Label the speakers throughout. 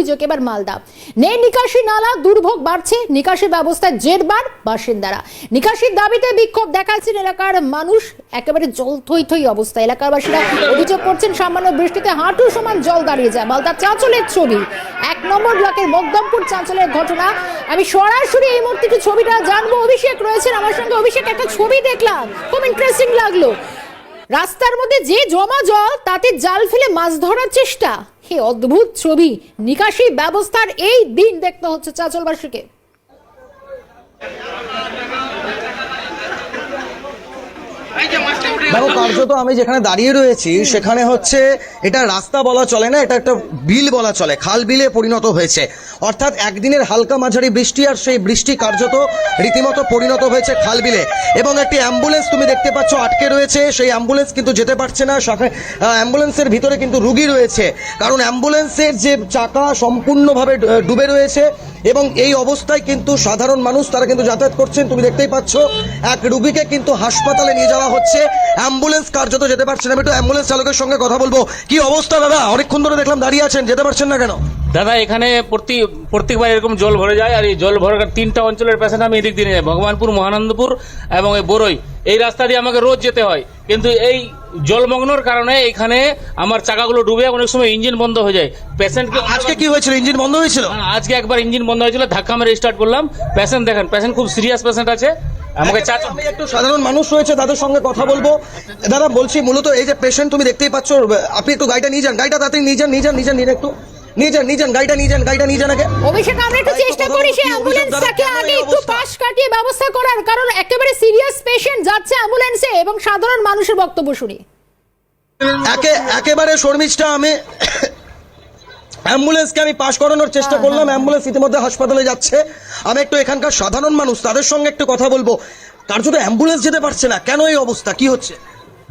Speaker 1: অভিযোগ এবার মালদা। নেই নিকাশি নালা, দুর্ভোগ বাড়ছে, নিকাশি ব্যবস্থায় জেরবার বাসিন্দারা। নিকাশির দাবিতে বিক্ষোভ দেখাচ্ছেন এলাকার মানুষ, একেবারে জল থই থই অবস্থা। এলাকাবাসীরা অভিযোগ করছেন সামান্য বৃষ্টিতে হাঁটু সমান জল দাঁড়িয়ে যায়। মালদা চাঁচলের ছবি, 1 নম্বর ব্লকের মকদমপুর চাঁচলের ঘটনা। আমি সরাসরি এই মুহূর্তে একটু ছবিটা জানবো, অভিষেক রয়েছেন আমার সঙ্গে। অভিষেক, একটা ছবি দেখলাম, খুব ইন্টারেস্টিং লাগলো। রাস্তার মধ্যে যে জমা জল, তাতে জাল ফেলে মাছ ধরার চেষ্টা। হে অদ্ভুত ছবি, নিকাশি ব্যবস্থার এই দিন দেখতে হচ্ছে চাঁচলবাসীকে।
Speaker 2: দেখো, কার্যত আমি যেখানে দাঁড়িয়ে রয়েছি সেখানে হচ্ছে এটা রাস্তা বলা চলে না, এটা একটা বিল বলা চলে, খাল বিলে পরিণত হয়েছে। অর্থাৎ একদিনের হালকা মাঝারি বৃষ্টি, আর সেই বৃষ্টি কার্যত রীতিমতো পরিণত হয়েছে খাল বিলে। এবং একটি অ্যাম্বুলেন্স তুমি দেখতে পাচ্ছ আটকে রয়েছে, সেই অ্যাম্বুলেন্স কিন্তু যেতে পারছে না। অ্যাম্বুলেন্সের ভিতরে কিন্তু রুগী রয়েছে, কারণ অ্যাম্বুলেন্সের যে চাকা সম্পূর্ণভাবে ডুবে রয়েছে। এবং এই অবস্থায় কিন্তু সাধারণ মানুষ তারা কিন্তু যাতায়াত করছেন। তুমি দেখতেই পাচ্ছ এক রুগীকে কিন্তু হাসপাতালে নিয়ে যাওয়া হচ্ছে, অ্যাম্বুলেন্স কার্যত যেতে পারছে না। আমি একটু অ্যাম্বুলেন্স চালকের সঙ্গে কথা বলবো। কি অবস্থা দাদা? অনেকক্ষণ ধরে দেখলাম দাঁড়িয়ে আছেন, যেতে পারছেন না কেন?
Speaker 3: দাদা, এখানে প্রত্যেকবার এরকম জল ভরে যায়, আর এই জল ভরার 3টা অঞ্চলের পেশেন্ট আমি এদিক দিয়ে যাই, ভগবানপুর, মহানন্দপুর এবং এই বড়ই। এই রাস্তা দিয়ে আমাকে রোজ যেতে হয়, কিন্তু এই জলমগ্নর কারণে এখানে আমার চাকাগুলো ডুবে অনেক সময় ইঞ্জিন বন্ধ হয়ে যায়। পেশেন্টকে
Speaker 2: আজকে কি হয়েছিল? ইঞ্জিন বন্ধ হয়েছিল?
Speaker 3: আজকে একবার ইঞ্জিন বন্ধ হয়েছিল, ধাক্কা মেরে স্টার্ট করলাম। পেশেন্ট দেখেন, পেশেন্ট খুব সিরিয়াস পেশেন্ট আছে। আমাকে
Speaker 2: আমি একটু সাধারণ মানুষ রয়েছে, তাদের সঙ্গে কথা বলবো। দাদা বলছি, মূলত এই যে পেশেন্ট তুমি দেখতেই পাচ্ছ, আপনি একটু গাড়িটা নিয়ে যান, গাড়িটা তাড়াতাড়ি নিয়ে যান, একটু নিয়ে যান, গাড়িটা নিয়ে যান আগে।
Speaker 1: অভিষেক, আমরা একটু চেষ্টা করি সেই অ্যাম্বুলেন্সটাকে আগে একটু পাশ কাটিয়ে ব্যবস্থা করার, কারণ একেবারে সিরিয়াস পেশেন্ট যাচ্ছে অ্যাম্বুলেন্সে, এবং সাধারণ মানুষের বক্তব্য শুনি।
Speaker 2: একেবারে শর্মিষ্ঠা, আমি অ্যাম্বুলেন্সকে আমি পাশ করানোর চেষ্টা করলাম, অ্যাম্বুলেন্স ইতিমধ্যে হাসপাতালে যাচ্ছে। আমি একটু এখানকার সাধারণ মানুষ, তাদের সঙ্গে একটু কথা বলবো। তার জন্য অ্যাম্বুলেন্স যেতে পারছে না, কেন এই অবস্থা, কি হচ্ছে?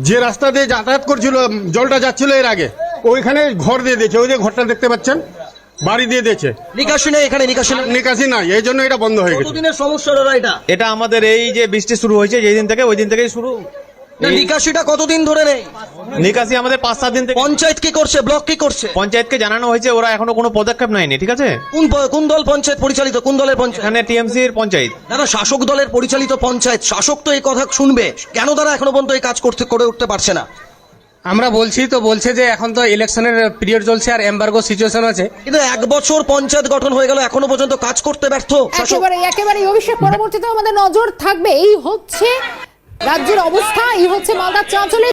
Speaker 4: যে রাস্তা দিয়ে যাতায়াত করছিল, জলটা যাচ্ছিল এর আগে, ওইখানে ঘর দিয়ে দিয়েছে। ওই যে ঘরটা দেখতে পাচ্ছেন, বাড়ি দিয়ে দিয়েছে।
Speaker 2: নিকাশি নেই এখানে,
Speaker 4: নিকাশি নাই, এই জন্য এটা বন্ধ হয়ে গেছে।
Speaker 2: কতদিনের সমস্যা দাদা এটা?
Speaker 5: এটা আমাদের এই যে বৃষ্টি শুরু হয়েছে যেই দিন থেকে, ওই দিন থেকেই শুরু।
Speaker 2: নিকাশিটা কতদিন ধরে নেই?
Speaker 5: নিকাশি আমাদের 5-7 দিন থেকে।
Speaker 2: পঞ্চায়েত কি করছে, ব্লক কি করছে?
Speaker 5: পঞ্চায়েতকে জানানো হয়েছে, ওরা এখনো কোনো পদক্ষেপ নেয়নি। ঠিক আছে,
Speaker 2: কোন দল পঞ্চায়েত পরিচালিত, কোন দলের পঞ্চায়েত?
Speaker 5: এখানে টিএমসির পঞ্চায়েত।
Speaker 2: দাদা, শাসক দলের পরিচালিত পঞ্চায়েত, শাসক তো এই কথা শুনবে, কেন তারা এখনো পর্যন্ত এই কাজ করে উঠতে পারছে না?
Speaker 6: আমরা বলছি তো, বলছে যে এখন তো ইলেকশনের পিরিয়ড চলছে আর এমবার্গো সিচুয়েশন আছে,
Speaker 2: কিন্তু 1 বছর পঞ্চায়েত গঠন হয়ে গেল, এখনো পর্যন্ত কাজ করতে ব্যর্থ শাসক।
Speaker 1: একেবারে অভিষেক, পরবর্তীতে আমাদের নজর থাকবে। এই হচ্ছে রাজ্যের অবস্থা, এই হচ্ছে মালদা চাঁচলে।